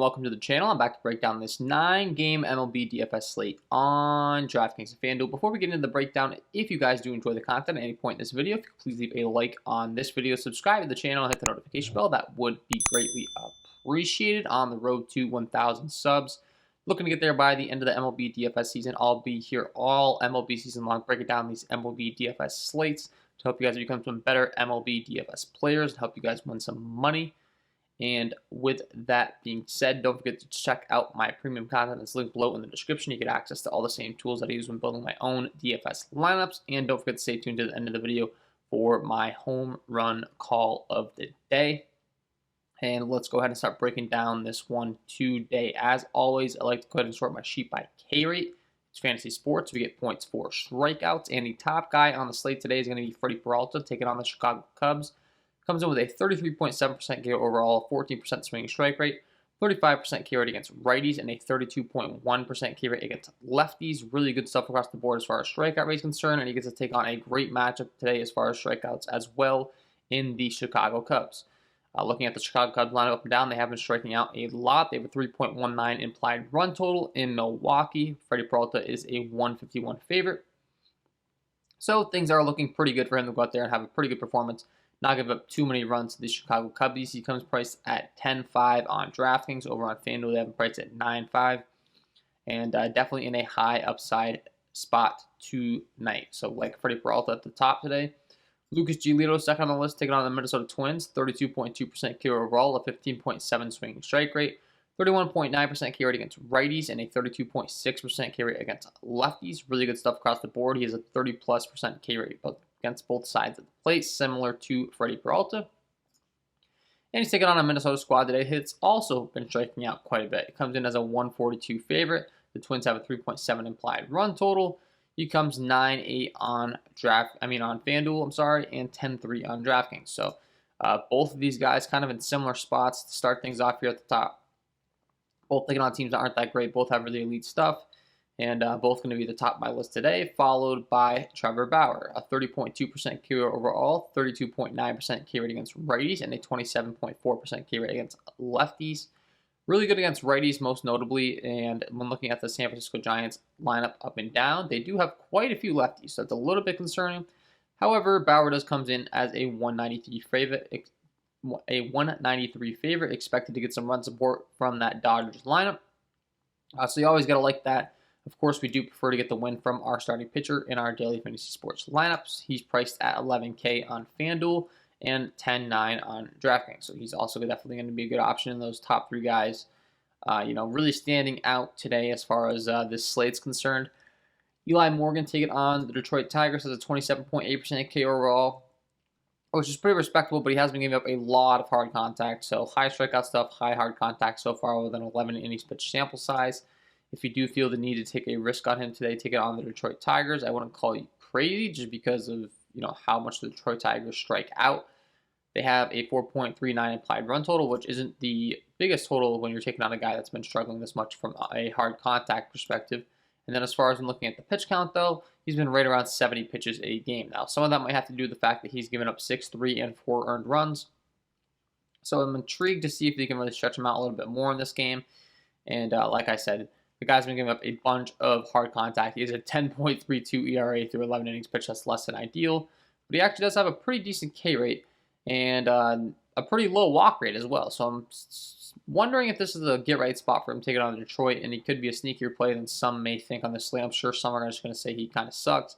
welcome to the channel. I'm back to break down this 9-game MLB DFS slate on DraftKings and FanDuel. Before we get into the breakdown, if you guys do enjoy the content at any point in this video, if you could please leave a like on this video, subscribe to the channel, and hit the notification bell, that would be greatly appreciated. On the road to 1,000 subs. Looking to get there by the end of the MLB DFS season. I'll be here all MLB season long, breaking down these MLB DFS slates to help you guys become some better MLB DFS players and help you guys win some money. And with that being said, don't forget to check out my premium content. It's linked below in the description. You get access to all the same tools that I use when building my own DFS lineups. And don't forget to stay tuned to the end of the video for my home run call of the day. And let's go ahead and start breaking down this one today. As always, I like to go ahead and sort my sheet by K rate. It's fantasy sports. We get points for strikeouts. And the top guy on the slate today is going to be Freddie Peralta, taking on the Chicago Cubs. Comes in with a 33.7% K overall, 14% swinging strike rate, 35% K rate against righties, and a 32.1% K rate against lefties. Really good stuff across the board as far as strikeout rate is concerned, and he gets to take on a great matchup today as far as strikeouts as well in the Chicago Cubs. Looking at the Chicago Cubs lineup up and down, they have been striking out a lot. They have a 3.19 implied run total in Milwaukee. Freddie Peralta is a 151 favorite. So things are looking pretty good for him to go out there and have a pretty good performance. Not give up too many runs to the Chicago Cubs. He comes priced at 10.5 on DraftKings. Over on FanDuel, they have him priced at 9.5. And definitely in a high upside spot tonight. So like Freddie Peralta at the top today. Lucas Giolito, second on the list, taking on the Minnesota Twins. 32.2% K overall, a 15.7 swinging strike rate. 31.9% K rate against righties, and a 32.6% K rate against lefties. Really good stuff across the board. He has a 30+% K rate against both sides of the plate, similar to Freddie Peralta. And he's taking on a Minnesota squad today. It's also been striking out quite a bit. It comes in as a 142 favorite. The Twins have a 3.7 implied run total. He comes 9.8 on FanDuel, and 10.3 on DraftKings. So both of these guys kind of in similar spots to start things off here at the top. Both taking on teams that aren't that great. Both have really elite stuff. And both going to be the top of my list today, followed by Trevor Bauer, a 30.2% K overall, 32.9% K rate against righties, and a 27.4% K rate against lefties. Really good against righties, most notably. And when looking at the San Francisco Giants lineup up and down, they do have quite a few lefties, so that's a little bit concerning. However, Bauer does comes in as a 193 favorite, expected to get some run support from that Dodgers lineup. So you always got to like that. Of course, we do prefer to get the win from our starting pitcher in our daily fantasy sports lineups. He's priced at 11K on FanDuel and 10.9 on DraftKings. So he's also definitely going to be a good option in those top three guys. Really standing out today as far as this slate's concerned. Eli Morgan taking on the Detroit Tigers as a 27.8% K overall, which is pretty respectable, but he has been giving up a lot of hard contact. So high strikeout stuff, high hard contact so far with an 11 innings pitch sample size. If you do feel the need to take a risk on him today, take it on the Detroit Tigers. I wouldn't call you crazy just because of how much the Detroit Tigers strike out. They have a 4.39 implied run total, which isn't the biggest total when you're taking on a guy that's been struggling this much from a hard contact perspective. And then as far as I'm looking at the pitch count, though, he's been right around 70 pitches a game now. Some of that might have to do with the fact that he's given up 6, 3, and 4 earned runs. So I'm intrigued to see if they can really stretch him out a little bit more in this game. And like I said, the guy's been giving up a bunch of hard contact. He has a 10.32 ERA through 11 innings pitched. That's less than ideal. But he actually does have a pretty decent K rate and a pretty low walk rate as well. So I'm wondering if this is a get-right spot for him taking on Detroit, and he could be a sneakier play than some may think on this slate. I'm sure some are just going to say he kind of sucks,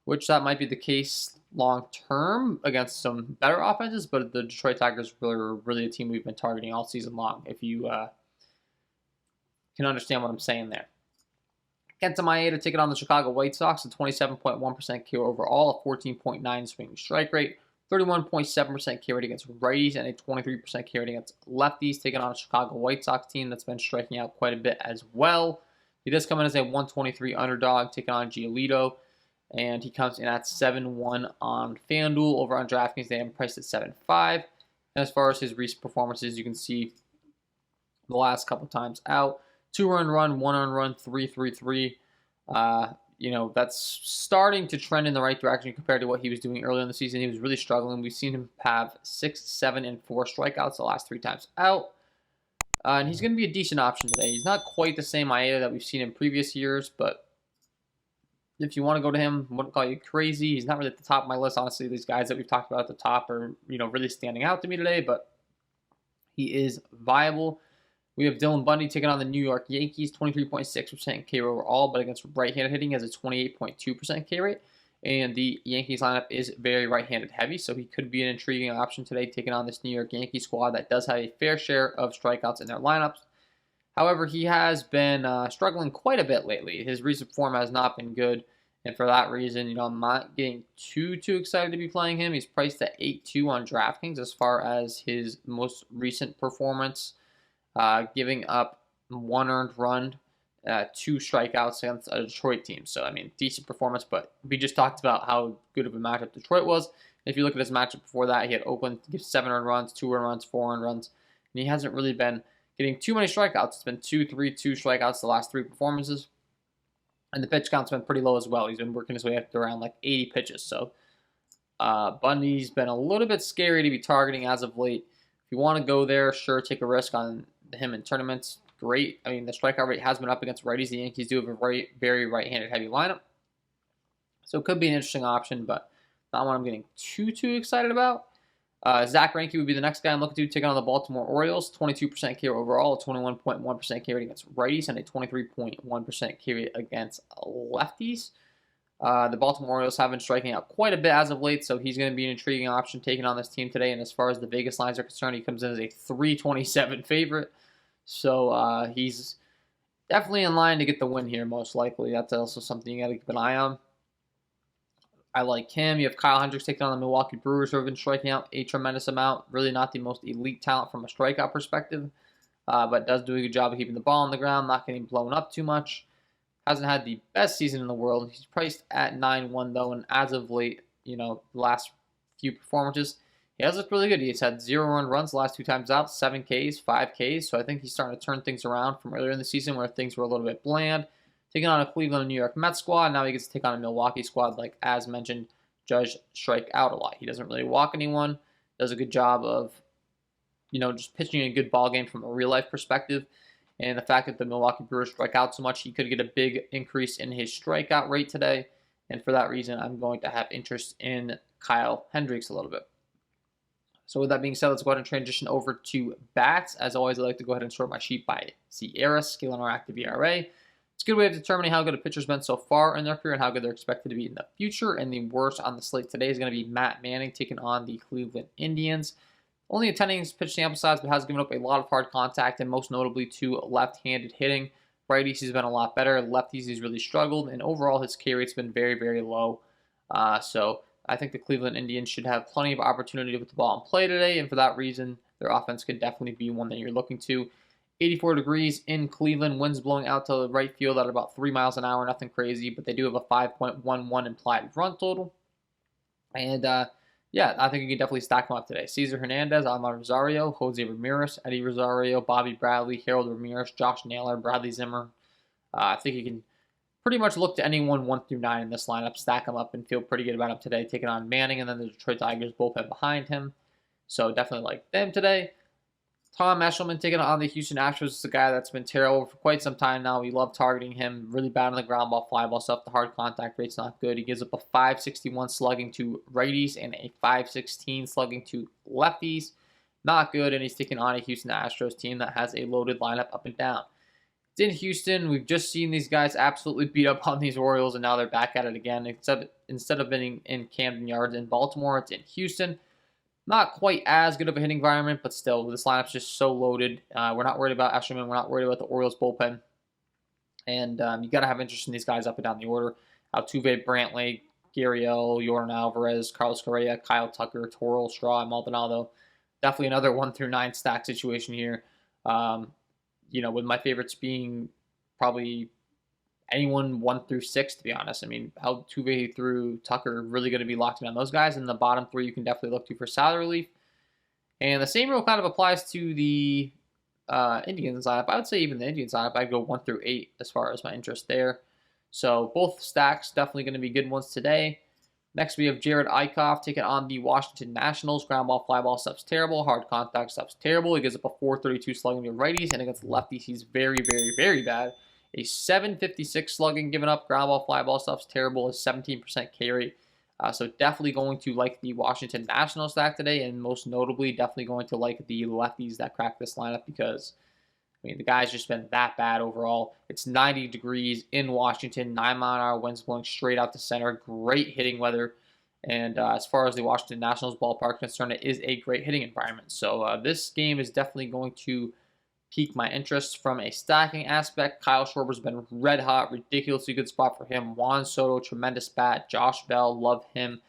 which that might be the case long-term against some better offenses, but the Detroit Tigers are really a team we've been targeting all season long, if you can understand what I'm saying there. Kenta Maeda taking on the Chicago White Sox, a 27.1% K overall, a 14.9 swinging strike rate, 31.7% K rate against righties, and a 23% K rate against lefties, taking on a Chicago White Sox team that's been striking out quite a bit as well. He does come in as a 123 underdog, taking on Giolito, and he comes in at 7.1 on FanDuel. Over on DraftKings, they have him priced at 7.5. And as far as his recent performances, you can see the last couple times out. 2 earned run, 1 earned run, 3.33. That's starting to trend in the right direction compared to what he was doing earlier in the season. He was really struggling. We've seen him have 6, 7, and 4 strikeouts the last 3 times out. And he's going to be a decent option today. He's not quite the same IA that we've seen in previous years, but if you want to go to him, I wouldn't call you crazy. He's not really at the top of my list, honestly. These guys that we've talked about at the top are, really standing out to me today, but he is viable. We have Dylan Bundy taking on the New York Yankees, 23.6% K rate overall, but against right-handed hitting has a 28.2% K rate. And the Yankees lineup is very right-handed heavy, so he could be an intriguing option today, taking on this New York Yankees squad that does have a fair share of strikeouts in their lineups. However, he has been struggling quite a bit lately. His recent form has not been good, and for that reason, I'm not getting too excited to be playing him. He's priced at 8.2 on DraftKings as far as his most recent performance, giving up 1 earned run, 2 strikeouts against a Detroit team. So, decent performance, but we just talked about how good of a matchup Detroit was. If you look at his matchup before that, he had Oakland to give 7 earned runs, 2 earned runs, 4 earned runs, and he hasn't really been getting too many strikeouts. It's been 2, 3, 2 strikeouts the last 3 performances. And the pitch count's been pretty low as well. He's been working his way up to around like 80 pitches. So Bundy's been a little bit scary to be targeting as of late. If you want to go there, sure, take a risk on him in tournaments. Great. The strikeout rate has been up against righties. The Yankees do have a very right-handed heavy lineup. So it could be an interesting option, but not one I'm getting too excited about. Zach Greinke would be the next guy I'm looking to, taking on the Baltimore Orioles. 22% K rate overall, a 21.1% K rate against righties, and a 23.1% K rate against lefties. The Baltimore Orioles have been striking out quite a bit as of late, so he's going to be an intriguing option taking on this team today. And as far as the Vegas lines are concerned, he comes in as a 327 favorite. So he's definitely in line to get the win here, most likely. That's also something you got to keep an eye on. I like him. You have Kyle Hendricks taking on the Milwaukee Brewers, who have been striking out a tremendous amount. Really not the most elite talent from a strikeout perspective, but does do a good job of keeping the ball on the ground, not getting blown up too much. Hasn't had the best season in the world. He's priced at 9.1 though, and as of late, the last few performances, he has looked really good. He's had 0 earned runs the last 2 times out, 7 Ks, 5 Ks. So I think he's starting to turn things around from earlier in the season where things were a little bit bland. Taking on a Cleveland and New York Mets squad. Now he gets to take on a Milwaukee squad, like as mentioned, Judge strike out a lot. He doesn't really walk anyone. Does a good job of, just pitching a good ball game from a real life perspective. And the fact that the Milwaukee Brewers strike out so much, he could get a big increase in his strikeout rate today. And for that reason, I'm going to have interest in Kyle Hendricks a little bit. So with that being said, let's go ahead and transition over to bats. As always, I like to go ahead and sort my sheet by SIERA, scaling our active ERA. It's a good way of determining how good a pitcher's been so far in their career and how good they're expected to be in the future. And the worst on the slate today is going to be Matt Manning taking on the Cleveland Indians. Only attending his pitch sample size, but has given up a lot of hard contact, and most notably to left-handed hitting. Righties, he's been a lot better. Lefties, he's really struggled. And overall, his K rate's been very low. So I think the Cleveland Indians should have plenty of opportunity to put the ball in play today. And for that reason, their offense could definitely be one that you're looking to. 84 degrees in Cleveland, winds blowing out to the right field at about 3 miles an hour, nothing crazy, but they do have a 5.11 implied run total. And yeah, I think you can definitely stack them up today. Cesar Hernandez, Almar Rosario, Jose Ramirez, Eddie Rosario, Bobby Bradley, Harold Ramirez, Josh Naylor, Bradley Zimmer. I think you can pretty much look to anyone 1 through 9 in this lineup, stack them up, and feel pretty good about them today, taking on Manning, and then the Detroit Tigers bullpen behind him. So definitely like them today. Tom Eshelman taking on the Houston Astros is a guy that's been terrible for quite some time now. We love targeting him. Really bad on the ground ball, fly ball stuff. The hard contact rate's not good. He gives up a 5.61 slugging to righties and a 5.16 slugging to lefties. Not good, and he's taking on a Houston Astros team that has a loaded lineup up and down. It's in Houston. We've just seen these guys absolutely beat up on these Orioles, and now they're back at it again. Instead of being in Camden Yards in Baltimore, it's in Houston. Not quite as good of a hitting environment, but still, this lineup's just so loaded. We're not worried about Eshelman. We're not worried about the Orioles bullpen. And you got to have interest in these guys up and down the order. Altuve, Brantley, Gurriel, Yordan Alvarez, Carlos Correa, Kyle Tucker, Torrell, Straw, and Maldonado. Definitely another 1 through 9 stack situation here. With my favorites being probably anyone 1 through 6, to be honest. Altuve through Tucker are really going to be locked in on those guys. And the bottom 3 you can definitely look to for salary relief. And the same rule kind of applies to the Indians lineup. I would say even the Indians lineup, I'd go 1 through 8 as far as my interest there. So both stacks definitely going to be good ones today. Next, we have Jared Eichhoff taking on the Washington Nationals. Ground ball, fly ball stuff's terrible. Hard contact stuff's terrible. He gives up a 432 slugging to righties, and against lefties, he's very, very, very bad. A 756 slugging given up. Ground ball, fly ball stuff's terrible. A 17% K rate. So definitely going to like the Washington Nationals stack today, and most notably, definitely going to like the lefties that crack this lineup because, I mean, the guy's just been that bad overall. It's 90 degrees in Washington, 9-mile-an-hour winds blowing straight out to center, great hitting weather. And as far as the Washington Nationals ballpark is concerned, it is a great hitting environment. So this game is definitely going to pique my interest from a stacking aspect. Kyle Schwarber's been red hot, ridiculously good spot for him. Juan Soto, tremendous bat. Josh Bell, love him.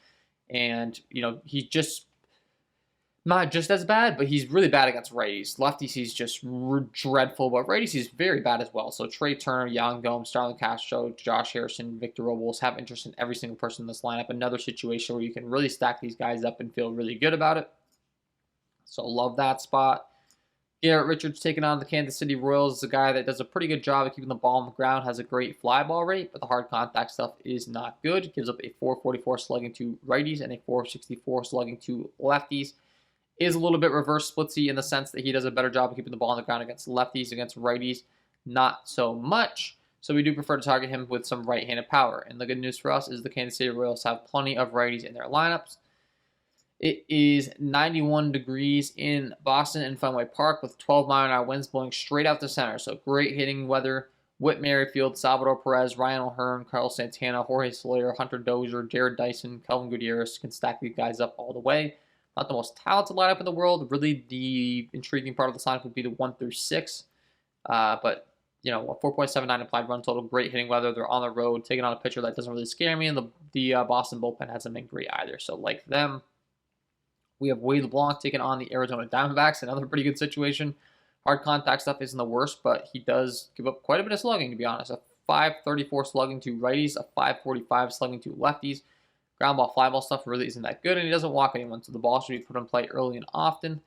And, you know, he's just not just as bad, but he's really bad against righties. Lefties, he's just dreadful, but righties, he's very bad as well. So Trey Turner, Yan Gomes, Starlin Castro, Josh Harrison, Victor Robles have interest in every single person in this lineup. Another situation where you can really stack these guys up and feel really good about it. So love that spot. Garrett Richards taking on the Kansas City Royals is a guy that does a pretty good job of keeping the ball on the ground, has a great fly ball rate, but the hard contact stuff is not good. Gives up a 444 slugging to righties and a 464 slugging to lefties. Is a little bit reverse splitsy in the sense that he does a better job of keeping the ball on the ground against lefties, against righties, not so much. So we do prefer to target him with some right-handed power. And the good news for us is the Kansas City Royals have plenty of righties in their lineups. It is 91 degrees in Boston and Fenway Park with 12-mile-an-hour winds blowing straight out to center. So great hitting weather. Whit Merrifield, Salvador Perez, Ryan O'Hearn, Carlos Santana, Jorge Soler, Hunter Dozier, Jared Dyson, Kelvin Gutierrez can stack these guys up all the way. Not the most talented lineup in the world. Really, the intriguing part of the lineup would be the 1 through 6. But, you know, a 4.79 implied run total, great hitting weather. They're on the road, taking on a pitcher that doesn't really scare me, and the Boston bullpen hasn't been great either. So, like them. We have Wade LeBlanc taking on the Arizona Diamondbacks, another pretty good situation. Hard contact stuff isn't the worst, but he does give up quite a bit of slugging, to be honest. A 534 slugging to righties, a 545 slugging to lefties. Ground ball, fly ball stuff really isn't that good, and he doesn't walk anyone, so the ball should be put in play early and often.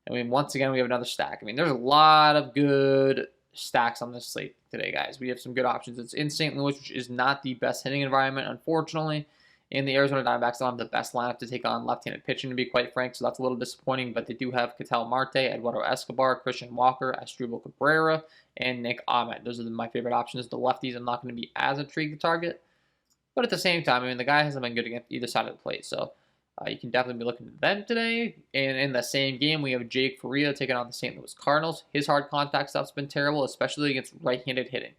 I mean, once again, we have another stack. I mean, there's a lot of good stacks on this slate today, guys. We have some good options. It's in St. Louis, which is not the best hitting environment, unfortunately. And the Arizona Diamondbacks don't have the best lineup to take on left-handed pitching, to be quite frank, so that's a little disappointing. But they do have Ketel Marte, Eduardo Escobar, Christian Walker, Asdrubal Cabrera, and Nick Ahmed. Those are my favorite options. The lefties, I'm not going to be as intrigued to target. But at the same time, I mean, the guy hasn't been good against either side of the plate, so you can definitely be looking at them today. And in the same game, we have Jake Faria taking on the St. Louis Cardinals. His hard contact stuff's been terrible, especially against right-handed hitting.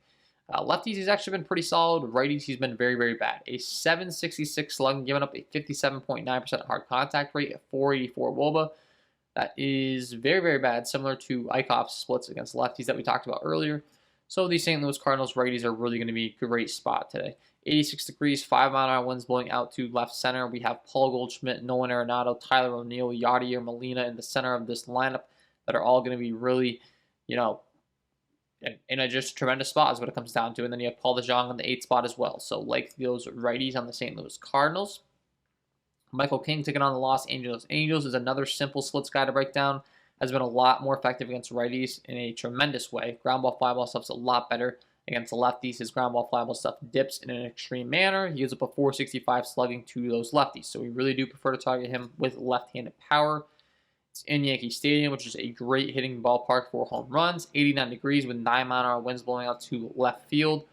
Lefties, he's actually been pretty solid. Righties, he's been very, very bad. A 766 slugging, giving up a 57.9% hard contact rate, a 484 WOBA. That is very, very bad, similar to Eichhoff's splits against lefties that we talked about earlier. So the St. Louis Cardinals righties are really going to be a great spot today. 86 degrees, 5-mile-an-hour winds blowing out to left center. We have Paul Goldschmidt, Nolan Arenado, Tyler O'Neill, Yadier Molina in the center of this lineup that are all going to be really, you know, in a just tremendous spot is what it comes down to. And then you have Paul DeJong on the 8th spot as well. So like those righties on the St. Louis Cardinals. Michael King taking on the Los Angeles Angels is another simple splits guy to break down. Has been a lot more effective against righties in a tremendous way. Ground ball, fly ball stuff's a lot better against the lefties. His ground ball, fly ball stuff dips in an extreme manner. He gives up a 465 slugging to those lefties. So we really do prefer to target him with left-handed power. It's in Yankee Stadium, which is a great hitting ballpark for home runs. 89 degrees with 9-mile-an-hour winds blowing out to left field.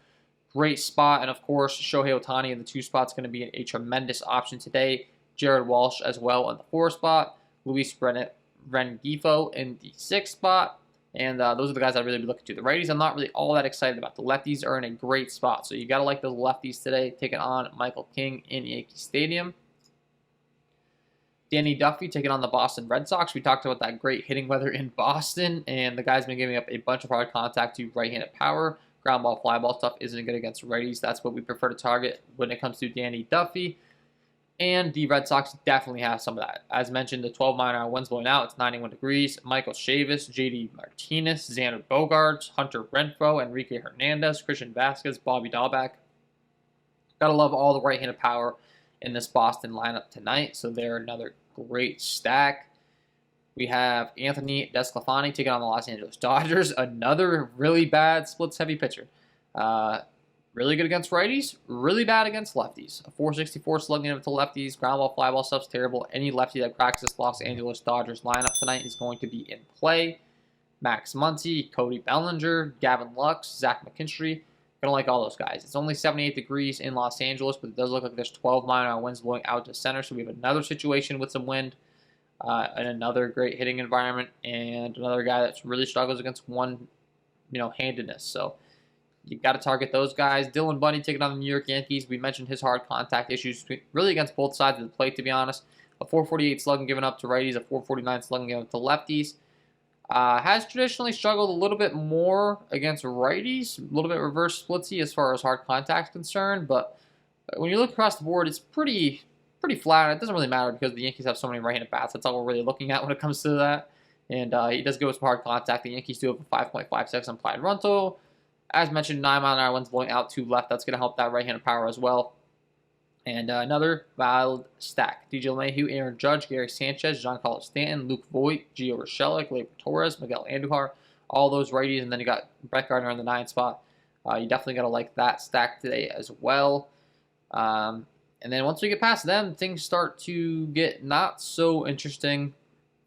Great spot. And, of course, Shohei Ohtani in the 2 spot is going to be a tremendous option today. Jared Walsh as well in the 4 spot. Luis Rengifo in the 6 spot. And those are the guys I'd really be looking to. The righties I'm not really all that excited about. The lefties are in a great spot. So you got to like those lefties today. Taking on Michael King in Yankee Stadium. Danny Duffy taking on the Boston Red Sox. We talked about that great hitting weather in Boston, and the guy's been giving up a bunch of hard contact to right-handed power. Ground ball, fly ball stuff isn't good against righties. That's what we prefer to target when it comes to Danny Duffy. And the Red Sox definitely have some of that. As mentioned, the 12-mile-an-hour winds blowing out. It's 91 degrees. Michael Chavis, J.D. Martinez, Xander Bogaerts, Hunter Renfroe, Enrique Hernandez, Christian Vasquez, Bobby Dahlbeck. Gotta love all the right-handed power in this Boston lineup tonight. So they're another great stack. We have Anthony DeSclafani taking on the Los Angeles Dodgers. Another really bad splits-heavy pitcher. Really good against righties, really bad against lefties. A 464 slugging it to lefties, ground ball, fly ball stuff's terrible. Any lefty that cracks this Los Angeles Dodgers lineup tonight is going to be in play. Max Muncy, Cody Bellinger, Gavin Lux, Zach McKinstry. Gonna like all those guys. It's only 78 degrees in Los Angeles, but it does look like there's 12 mile-an-hour winds blowing out to center, so we have another situation with some wind and another great hitting environment, and another guy that really struggles against one-handedness. So you got to target those guys. Dylan Bundy taking on the New York Yankees. We mentioned his hard contact issues really against both sides of the plate, to be honest. A 448 slugging given up to righties, a 449 slugging given up to lefties. Has traditionally struggled a little bit more against righties, a little bit reverse splitsy as far as hard contact is concerned, but when you look across the board, it's pretty flat. It doesn't really matter because the Yankees have so many right-handed bats. That's all we're really looking at when it comes to that. And he does go with some hard contact. The Yankees do have a 5.56 implied run total. As mentioned, 9 mile-an-hour winds blowing out to left. That's going to help that right-handed power as well. And another wild stack. DJ LeMahieu, Aaron Judge, Gary Sanchez, Giancarlo Stanton, Luke Voigt, Gio Urshela, Gleyber Torres, Miguel Andujar. All those righties. And then you got Brett Gardner in the 9 spot. You definitely got to like that stack today as well. And then once we get past them, things start to get not so interesting,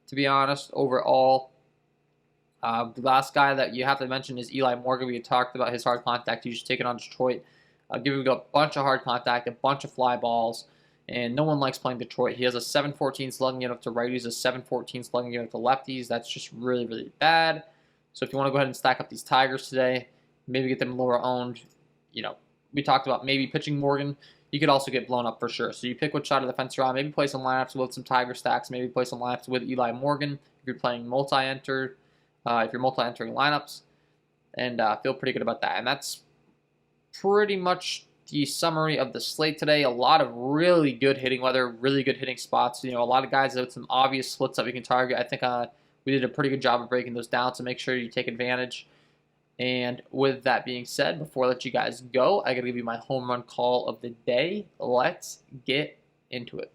to be honest, overall. The last guy that you have to mention is Eli Morgan. We had talked about his hard contact. He's just taking on Detroit. Giving a bunch of hard contact, a bunch of fly balls, and no one likes playing Detroit. He has a 714 slugging unit up to righties, a 714 slugging unit up to lefties. That's just really, really bad. So if you want to go ahead and stack up these Tigers today, maybe get them lower owned. We talked about maybe pitching Morgan. You could also get blown up for sure. So you pick which side of the fence you're on. Maybe play some lineups with some Tiger stacks. Maybe play some lineups with Eli Morgan if you're playing multi-enter. If you're multi-entering lineups, and feel pretty good about that. And that's pretty much the summary of the slate today. A lot of really good hitting weather, really good hitting spots. A lot of guys with some obvious splits that we can target. I think we did a pretty good job of breaking those down, so make sure you take advantage. And with that being said, before I let you guys go, I got to give you my home run call of the day. Let's get into it.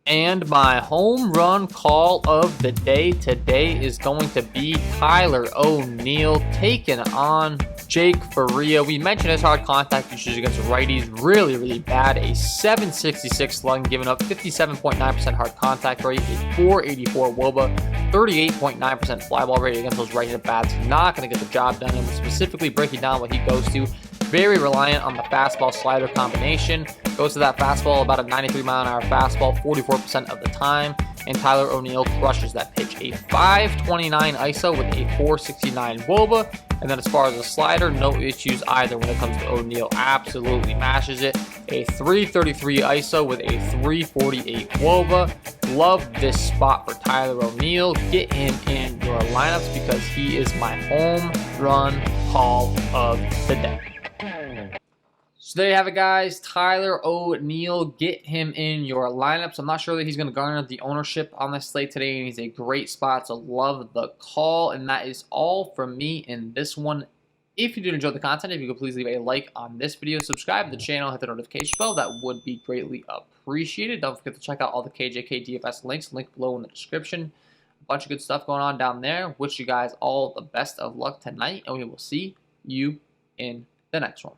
And my home run call of the day today is going to be Tyler O'Neill taking on Jake Faria. We mentioned his hard contact issues against righties. Really, really bad. A 766 slugging, giving up 57.9% hard contact rate, a 484 WOBA, 38.9% fly ball rate against those right-handed bats. Not going to get the job done. And specifically breaking down what he goes to. Very reliant on the fastball slider combination. Goes to that fastball about a 93 mile-an-hour fastball 44% of the time. And Tyler O'Neill crushes that pitch. A 529 ISO with a 469 WOBA. And then as far as the slider, no issues either when it comes to O'Neill. Absolutely mashes it. A 333 ISO with a 348 WOBA. Love this spot for Tyler O'Neill. Get him in your lineups because he is my home run call of the day. So there you have it, guys. Tyler O'Neill, get him in your lineups. I'm not sure that he's going to garner the ownership on this slate today, and he's a great spot, so love the call. And that is all from me in this one. If you did enjoy the content, if you could please leave a like on this video, subscribe to the channel, hit the notification bell. That would be greatly appreciated. Don't forget to check out all the KJK DFS links, link below in the description. A bunch of good stuff going on down there. Wish you guys all the best of luck tonight, and we will see you in the next one.